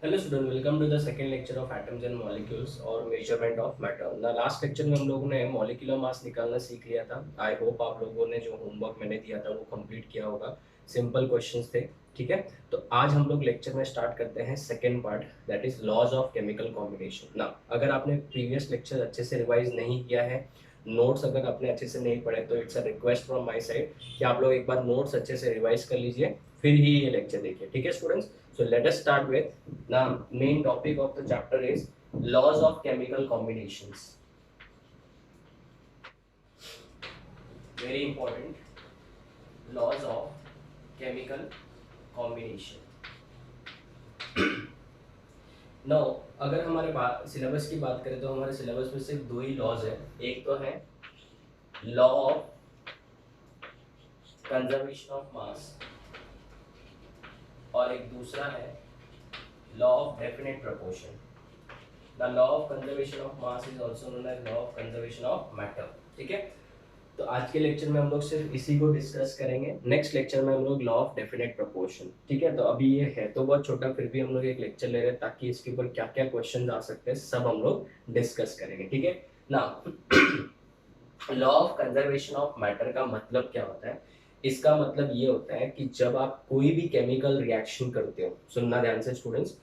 Hello student, welcome to the second lecture of atoms and molecules और measurement of matter. ना last lecture में हम लोगों ने मॉलिक्यूलर मास निकालना सीख लिया था। आई होप आप लोगों ने जो होमवर्क मैंने दिया था वो कंप्लीट किया होगा। सिंपल क्वेश्चंस थे, ठीक है। तो आज हम लोग लेक्चर में स्टार्ट करते हैं second part, that is laws of chemical combination. ना अगर आपने प्रीवियस लेक्चर अच्छे से रिवाइज नहीं किया है, नोट्स अगर आपने अच्छे से नहीं पढ़े, तो it's a request from my side कि आप लोग एक बार नोट्स अच्छे से रिवाइज कर लीजिए, फिर ही ये लेक्चर देखिए, ठीक है students. So let us start with the main topic of the chapter is laws of chemical combinations. Very important, laws of chemical combination. Now अगर हमारे सिलेबस की बात करें तो हमारे सिलेबस में सिर्फ दो ही लॉज है। एक तो है law of conservation of mass और एक दूसरा है law of definite proportion. The law of conservation of mass is also known as law of conservation of matter. ठीक है, तो आज के लेक्चर में हम लोग सिर्फ इसी को डिस्कस करेंगे। नेक्स्ट लेक्चर में हम लोग लॉ ऑफ डेफिनेट प्रोपोर्शन, ठीक है। तो अभी ये है तो बहुत छोटा, फिर भी हम लोग एक लेक्चर ले रहे हैं ताकि इसके ऊपर क्या क्या क्वेश्चन आ सकते हैं सब हम लोग डिस्कस करेंगे, ठीक है ना। Law of conservation of matter का मतलब क्या होता है? इसका मतलब ये होता है कि जब आप कोई भी केमिकल रिएक्शन करते हो, सुनना ध्यान से स्टूडेंट्स,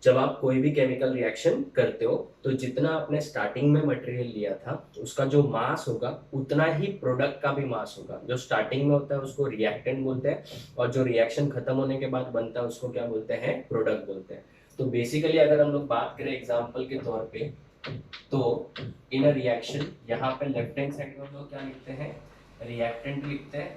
जब आप कोई भी केमिकल रिएक्शन करते हो तो जितना आपने स्टार्टिंग में मटेरियल लिया था उसका जो मास होगा उतना ही प्रोडक्ट का भी मास होगा। जो स्टार्टिंग में होता है उसको रिएक्टेंट बोलते हैं, और जो रिएक्शन खत्म होने के बाद बनता है उसको क्या बोलते हैं? प्रोडक्ट बोलते हैं। तो बेसिकली अगर हम लोग बात करें एग्जाम्पल के तौर पे, तो इन अ रिएक्शन, यहाँ पे लेफ्ट हैंड साइड में हम लोग क्या लिखते हैं? रिएक्टेंट लिखते हैं,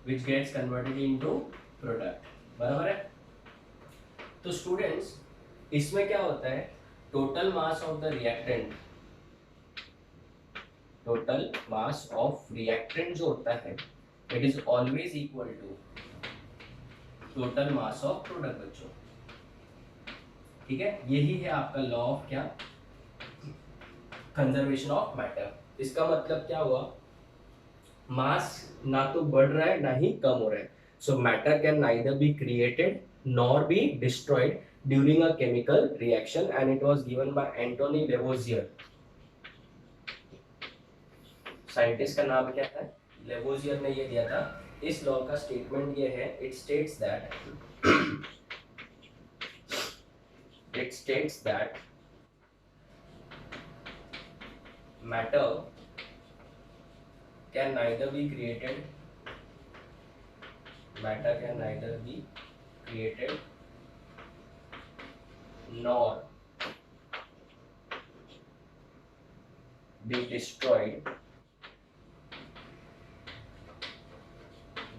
which gets converted into product, बराबर है। तो स्टूडेंट्स इसमें क्या होता है? Total mass of the reactant, total mass of reactant जो होता है it is always equal to total mass of product बच्चों, ठीक है। यही है आपका लॉ ऑफ क्या? Conservation of matter. इसका मतलब क्या हुआ? मास ना तो बढ़ रहा है ना ही कम हो रहा है। सो matter can neither be created nor be destroyed during a chemical reaction, and it was given by Anthony Lavoisier. Scientist का नाम क्या है? लेवोजियर ने ये दिया था। इस लॉ का स्टेटमेंट ये है, it states that matter can neither be created nor be destroyed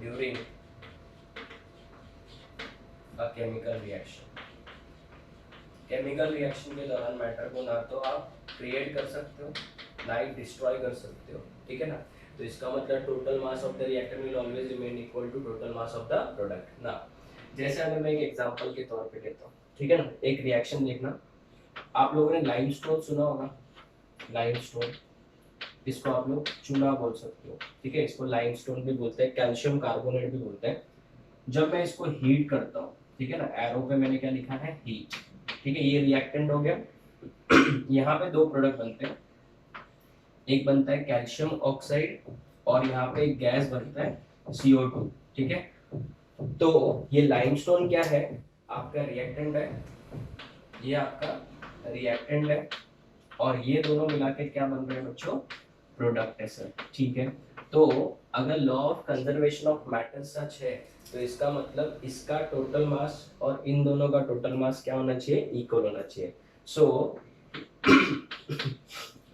during a chemical reaction. Chemical reaction के दौरान मैटर को ना तो आप क्रिएट कर सकते हो ना ही डिस्ट्रॉय कर सकते हो, ठीक है ना। तो इसका मतलब total mass of the reactor will always remain equal to total mass of the product ना। जैसे अगर मैं एक एग्जांपल के तौर पे लेता हूँ, ठीक है ना, एक रिएक्शन देखना। आप लोगों ने लाइमस्टोन सुना होगा, लाइमस्टोन, इसको आप लोग चूना बोल सकते हो, ठीक है। इसको लाइमस्टोन भी बोलते हैं, कैल्शियम कार्बोनेट भी बोलते हैं। जब मैं इसको हीट करता हूँ, ठीक है ना, एरो पे मैंने क्या लिखा है? हीट, ठीक है। ये रिएक्टेंट हो गया। यहाँ पे दो प्रोडक्ट बनते हैं, एक बनता है कैल्शियम ऑक्साइड और यहाँ पे एक गैस बनता है CO2, ठीक है। तो ये लाइमस्टोन क्या है? आपका रिएक्टेंट है, ये आपका रिएक्टेंट है, और ये दोनों मिला के क्या बन रहे हैं बच्चों? प्रोडक्ट है सर, ठीक है। तो अगर law of conservation of matter सच है तो इसका मतलब इसका टोटल मास और इन दोनों का टोटल मास क्या होना चाहिए? इक्वल होना चाहिए। So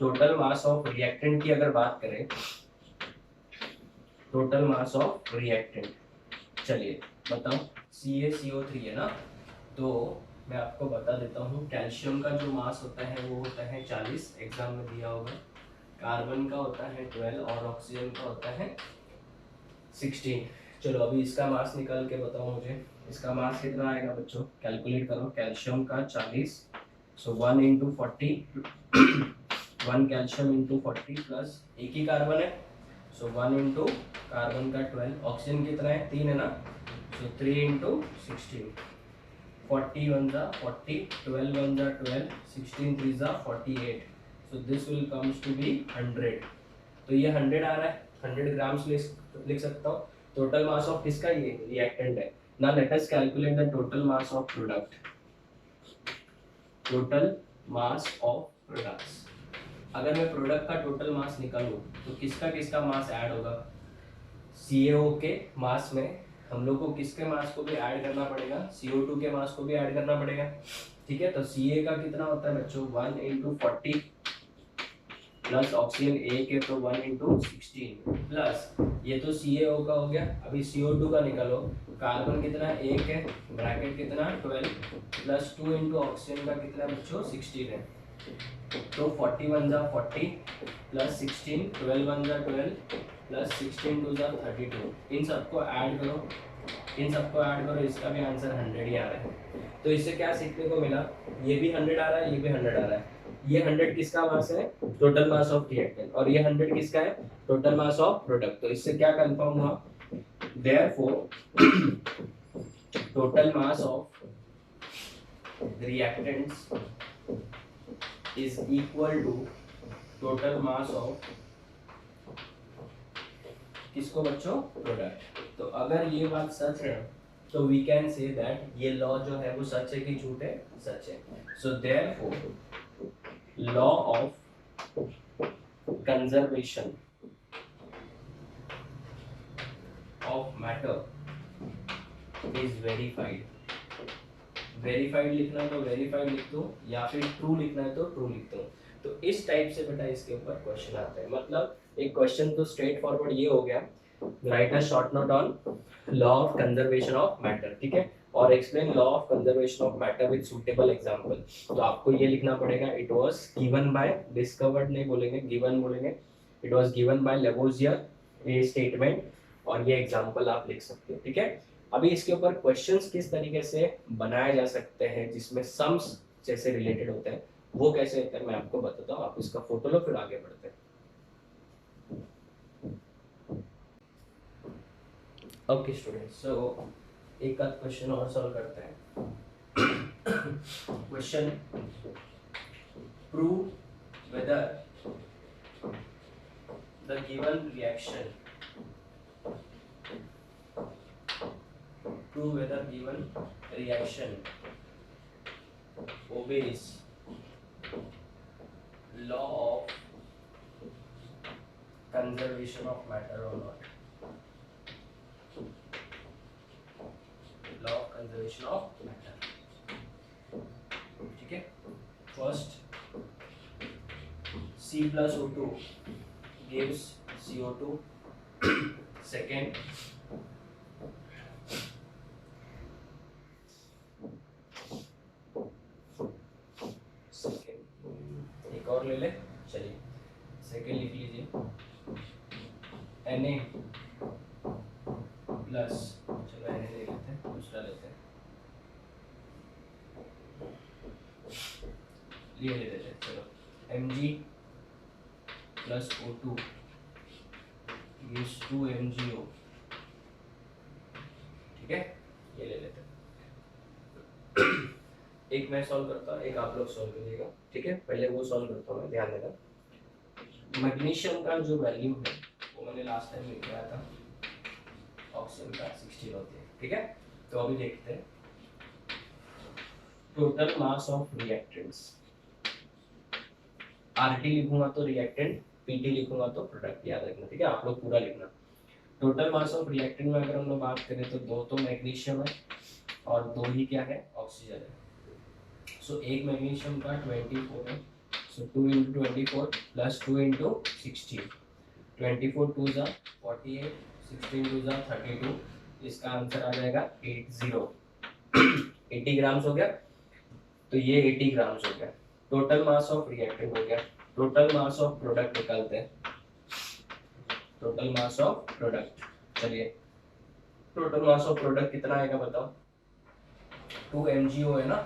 total mass of reactant की अगर बात करें, टोटल मास ऑफ रिएक्टेंट, चलिए बताओ, CaCO3 है ना, तो मैं आपको बता देता हूँ। कैल्शियम का जो मास होता है वो होता है 40, एग्जाम में दिया होगा। कार्बन का होता है 12 और ऑक्सीजन का होता है 16। चलो अभी इसका मास निकाल के बताओ मुझे, इसका मास कितना आएगा बच्चों? कैलकुलेट करो। कैल्शियम का 40, सो 1 इंटू 40, 1 कैल्शियम इंटू 40 प्लस एक ही कार्बन है, सो 1 इंटू कार्बन का 12, ऑक्सीजन कितना है? 3 है ना, सो 3 इंटू 16, 40 1 जा 40, 12 1 जा 12, 16 3 जा 48, so this will comes to be 100. तो ये 100 आ रहा है, 100 ग्राम्स लिख सकता हूँ. टोटल मास ऑफ किसका, ये रिएक्टेंट है. Now let us calculate the total mass of product. Total mass of products, अगर मैं प्रोडक्ट का टोटल मास निकालूं तो किसका किसका मास ऐड होगा. CaO के मास में हम लोग को किसके मास को भी ऐड करना पड़ेगा, CO2 के मास को भी ऐड करना पड़ेगा. ठीक है, तो Ca का कितना होता है बच्चों, 1 × 40 प्लस ऑक्सीजन A के तो 1 × 16 प्लस ये तो CaO का हो गया. अभी CO2 का निकालो, कार्बन कितना 1 है, ब्रैकेट कितना 12 प्लस 2 × ऑक्सीजन का कितना बच्चों 16 है. तो 40 1 जा 40 प्लस 16, 12 1 जा 12 प्लस 16 2 जा 32. इन सबको ऐड करो, इसका भी आंसर 100 ही आ रहा है. तो इससे क्या सीखने को मिला, ये भी 100 आ रहा है, ये भी 100 आ रहा है. ये 100 किसका मास है, टोटल मास ऑफ रिएक्टेंट, और ये 100 किसका है, टोटल मास ऑफ प्रोडक्ट. तो इससे क्या कंफर्म हुआ, therefore total mass of reactants is equal to total mass of किसको बच्चों, प्रोडक्ट. तो अगर ये बात सच है तो वी कैन से दैट ये लॉ जो है वो सच है कि झूठ है, सच है. So therefore law of conservation of matter is verified. Verified लिखना है तो वेरीफाइड लिख दो, या फिर ट्रू लिखना है तो ट्रू लिख दो. तो इस टाइप से बेटा इसके ऊपर क्वेश्चन आता है. मतलब एक क्वेश्चन तो स्ट्रेट फॉरवर्ड ये हो गया, right a short note on law of conservation of matter. ठीक है, और explain law of conservation of matter with suitable example. तो आपको ये लिखना पड़ेगा, it was given by, discovered नहीं बोलेंगे, गिवन बोलेंगे. It was given by Lavoisier, ये स्टेटमेंट, और ये एग्जांपल आप लिख सकते हो. ठीक है, अभी इसके ऊपर क्वेश्चंस किस तरीके से बनाए जा सकते हैं जिसमें सम्स जैसे रिलेटेड होते हैं, वो कैसे होते हैं मैं आपको बताता हूँ. आप इसका फोटो लो, फिर आगे बढ़ते हैं. ओके स्टूडेंट्स, सो एक आध क्वेश्चन और सॉल्व करते हैं. Question, prove whether the given reaction, prove whether given reaction obeys law of conservation of matter or not. Law of conservation of matter. ठीक है, first C plus O2 gives CO2. Second, एक और ले ले, चलिए second लिख लीजिए, Na plus, चलो Na ले लेते हैं, दूसरा लेते हैं, ये ले लेते हैं. चलो Mg plus O2 gives 2MgO. ठीक है, ये ले लेते हैं. एक मैं सॉल्व करता हूँ, एक आप लोग सॉल्व करिएगा. ठीक है, पहले वो सॉल्व करता हूँ मैं, ध्यान देना. मैग्नीशियम का जो वैल्यू है वो मैंने लास्ट टाइम लिखवाया था, ऑक्सीजन का 16 होती है. ठीक है, तो अभी देखते हैं total mass of reactants. RT लिखूंगा तो रिएक्टेंट, PT लिखूंगा तो प्रोडक्ट, याद रखना. ठीक है, आप लोग पूरा लिखना. टोटल मास ऑफ रिएक्टेंट में अगर हम लोग बात करें तो दो तो मैग्नीशियम है और दो ही क्या है, ऑक्सीजन है. सो एक मैग्नीशियम का 24 है, सो 2 × 24 प्लस 2 × 16, 24 2 जा 48, 16 2 जा 32. इसका आंसर आ जाएगा 80 ग्राम्स हो गया. तो ये 80 ग्राम्स हो गया. टोटल मास ऑफ रिएक्टेंट हो गया. टोटल मास ऑफ प्रोडक्ट निकालते हैं. टोटल मास ऑफ प्रोडक्ट, चलिए टोटल मास ऑफ प्रोडक्ट कितना आएगा बताओ. 2 MgO है ना,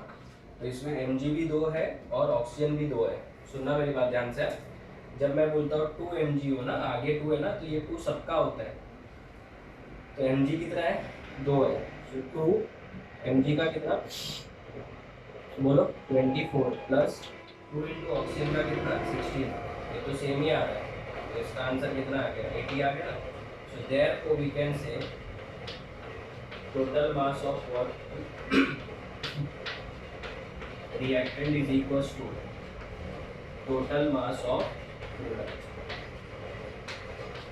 तो इसमें Mg भी 2 है और ऑक्सीजन भी 2 है. सुनना मेरी बात ध्यान से, जब मैं बोलता हूँ 2 MgO ना, आगे 2 है ना, तो ये 2 सबका होता है. तो Mg कितना है, 2 है. तो 2 Mg का कितना बोलो 24 प्लस 2 इंटू ऑक्सीजन का कितना 16, ये तो सेम ही आ रहा है, तो इसका आंसर कितना आ गया 80 आ गया। So therefore we can say total mass of what reactant is equals to total mass of product,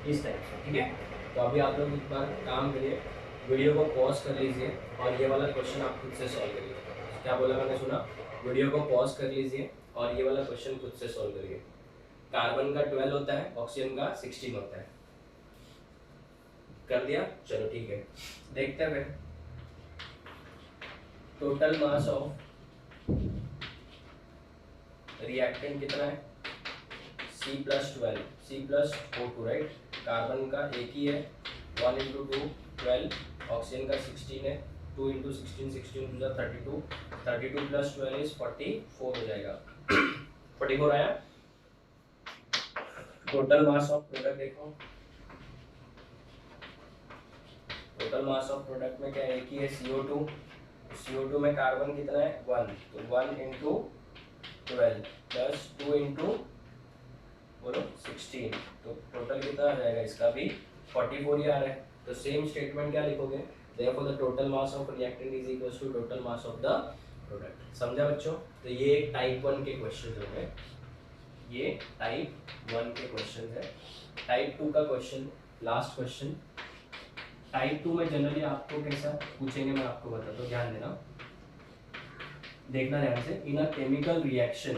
इस टाइप से। ठीक है, तो अभी आप लोग एक बार काम करिए, वीडियो को पॉज कर लीजिए और ये वाला क्वेश्चन आप खुद से सॉल्व करिए। क्या बोला मैंने सुना? वीडियो को पॉज कर लीजिए और ये वाला क्वेश्चन खुद से सॉल्व करिए। कार्बन का 12 होता है, ऑक्सीजन का 16 होता है। कर दिया? चलो ठीक है, देखते हैं। टोटल मास ऑफ रिएक्टेंट कितना है? C+12, C+O2 right. कार्बन का एक ही है, 1 इंटू 2 12, ऑक्सीजन का 16 है, 2 इंटू 16 16 टू 32, 32 प्लस 12 इज 44 हो जाएगा। 44 आया। टोटल मास ऑफ प्रोडक्ट देखो, टोटल मास ऑफ प्रोडक्ट में क्या एक ही है CO2, CO2 में कार्बन कितना है 1, तो 1 इंटू 12 प्लस 2 इंटू बोलो 16, तो टोटल कितना आ जाएगा इसका भी 44 ही आ रहा है। तो सेम स्टेटमेंट क्या लिखोगे, therefore the total mass of reactant is equals to total mass of the product। समझा बच्चों? तो ये टाइप 1 के क्वेश्चन हो गए, ये टाइप 1 के क्वेश्चन है। टाइप 2 का क्वेश्चन, लास्ट क्वेश्चन। टाइप 2 में जनरली आपको कैसा पूछेंगे मैं आपको बताता हूँ, ध्यान देना, देखना ध्यान से। In a chemical reaction,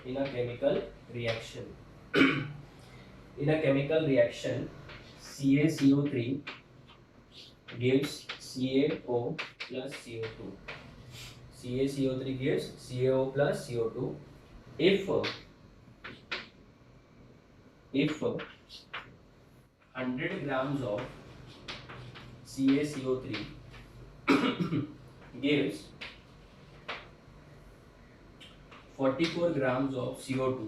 in a chemical reaction in a chemical reaction CaCO3 gives CaO plus CO2, CaCO3 gives CaO plus CO2 if 100 grams of CaCO3 gives 44 grams of CO2,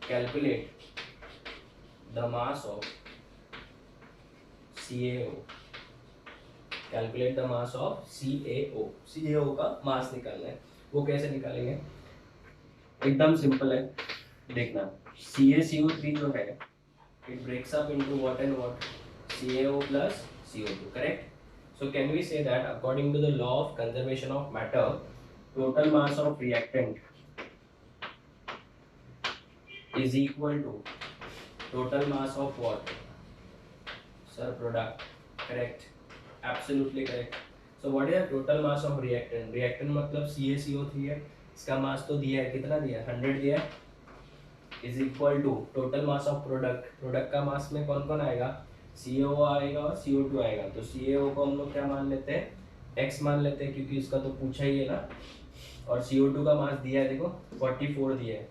calculate the mass of CaO, calculate the mass of CaO, CaO का मास निकालना है। वो कैसे निकालेंगे? एकदम simple है, देखना। CaCO3 जो है it breaks up into what and what, CaO plus CO2, correct? So can we say that according to the law of conservation of matter, total mass of reactant is equal to total mass of what? Sir, product. Correct. Absolutely correct. So what is the total mass of reactant? Reactant मतलब CaCO3 है, इसका मास तो दिया है, कितना दिया है 100 दिया है, is equal to total mass of product। Product का मास में कौन कौन आएगा? CaO आएगा और CO2 आएगा। तो CaO को हम लोग क्या मान लेते हैं? X मान लेते हैं, क्योंकि इसका तो पूछा ही है ना। और CO2 का मास दिया है, देखो 44 दिया है,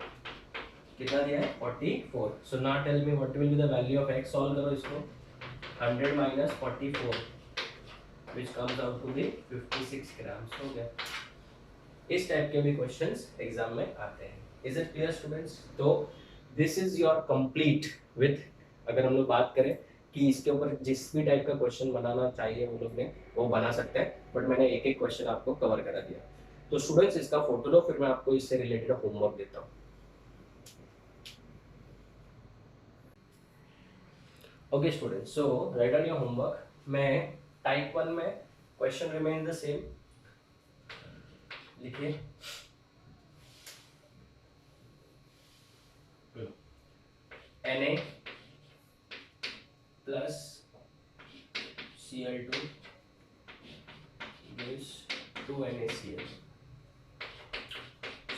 कितना दिया है 44। So now tell me what will be the value of x। Solve करो इसको, 100 minus 44 which comes out to be 56 grams. हो गया। इस टाइप के भी क्वेश्चंस एग्जाम में आते हैं। Is it clear students? तो this is your complete with, अगर हम लोग बात करें कि इसके ऊपर जिस भी टाइप का क्वेश्चन बनाना चाहिए वो लोग ने वो बना सकते हैं, बट मैंने एक एक क्वेश्चन आपको कवर करा दिया। तो स्टूडेंट्स इसका फोटो लो, फिर मैं आपको इससे रिलेटेड होमवर्क देता हूँ। Okay students, so right on your homework. मैं टाइप 1 में क्वेश्चन रिमेन द सेम, लिखिए Na plus Cl2 gives 2 NaCl,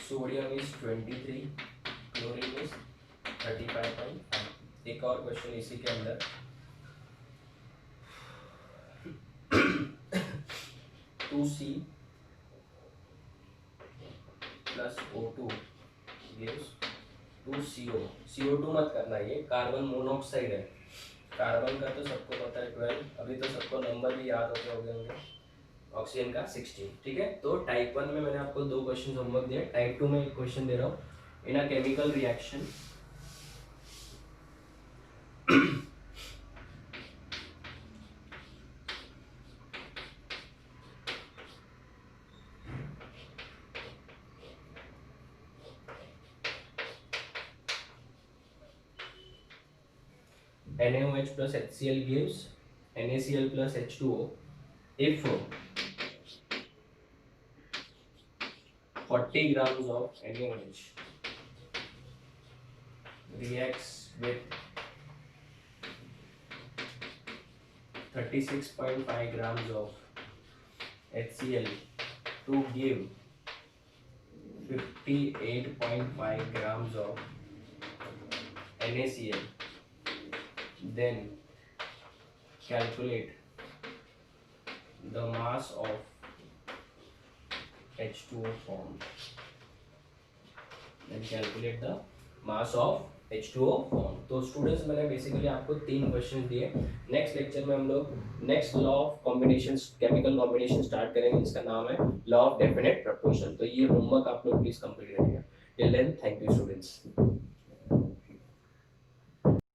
sodium is 23, chlorine is 35.5। एक और क्वेश्चन इसी के अंदर, 2C plus O2 gives 2CO। CO2 मत करना, ये कार्बन मोनोऑक्साइड है। कार्बन का तो सबको पता है 12, अभी तो सबको नंबर भी याद होते होंगे। ऑक्सीजन का 16, ठीक है। तो टाइप 1 में मैंने आपको 2 क्वेश्चन होमवर्क दिया, टाइप 2 में एक क्वेश्चन दे रहा हूँ। In a chemical reaction NaOH plus HCl gives NaCl plus H2O if 40 grams of NaOH reacts with 36.5 grams of HCl to give 58.5 grams of NaCl. Then calculate the mass of H2O formed. Then calculate the mass of H2O formed. तो students मैंने basically आपको 3 question दिए. Next lecture में हम लोग next law of combination chemical combination start करेंगे जिसका नाम है लॉ ऑफ डेफिनेट प्रपोर्शन. तो ये होमवर्क आप लोग प्लीज कंप्लीट करिएगा. Till then thank you students.